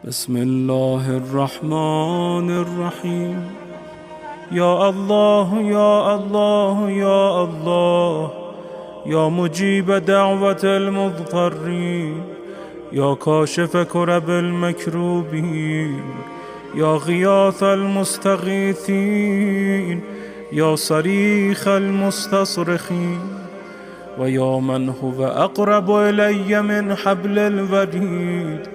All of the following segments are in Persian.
بسم الله الرحمن الرحيم. يا الله يا الله يا الله، يا مجيب دعوة المضطرين، يا كاشف كرب المكروبين، يا غياث المستغيثين، يا صريخ المستصرخين، ويا من هو أقرب إلي من حبل الوريد،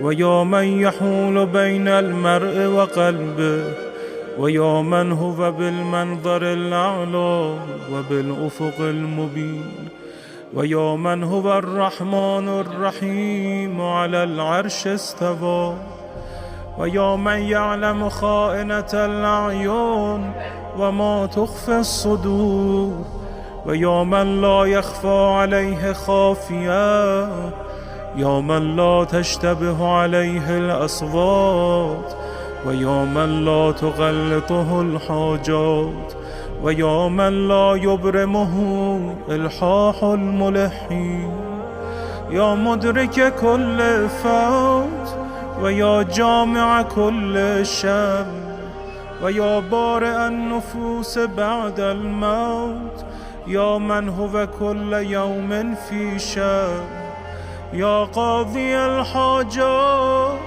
ويا من يحول بين المرء وقلبه، ويا من هو بالمنظر الأعلى وبالأفق المبين، ويا من هو الرحمن الرحيم على العرش استوى، ويا من يعلم خائنة الأعين وما تخفي الصدور، ويا من لا يخفى عليه خافية، يا من لا تشتبه عليه الأصوات، ويا من لا تغلطه الحاجات، ويا من لا يبرمه إلحاح الملحين، يا مدرك كل فوت، ويا جامع كل شر، ويا بارئ النفوس بعد الموت، يا من هو كل يوم في شر، يا قاضي الحاجات،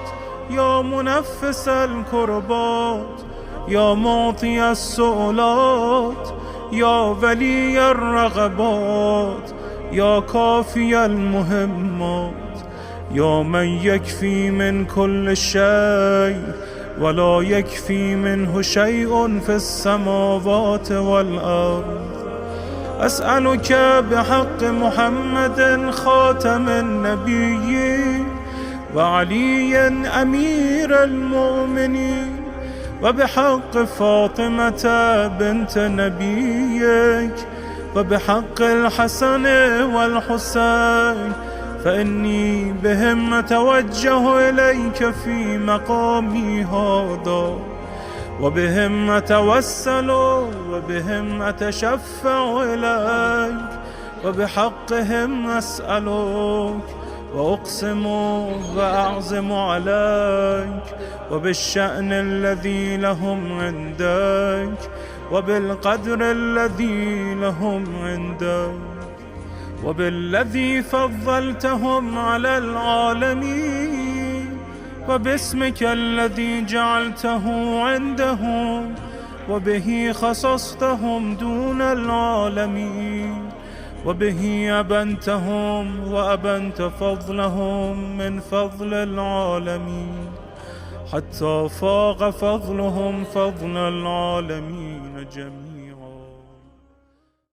يا منفس الكربات، يا معطي السؤلات، يا ولي الرغبات، يا كافي المهمات، يا من يكفي من كل شيء ولا يكفي منه شيء في السماوات والأرض. أسألك بحق محمد خاتم النبيين وعلي أمير المؤمنين، وبحق فاطمة بنت نبيك، وبحق الحسن والحسين، فإني بهم أتوجه إليك في مقامي هذا، وبهم أتوسل وبهم أتشفع إليك، وبحقهم أسألك وأقسم وأعزم عليك، وبالشأن الذي لهم عندك، وبالقدر الذي لهم عندك، وبالذي فضلتهم على العالمين، وباسمك الذي جعلته عندهم وبه خصصتهم دون العالمين، وبه أبنتهم وأبنت فضلهم من فضل العالمين، حتى فاق فضلهم فضل العالمين جميعا.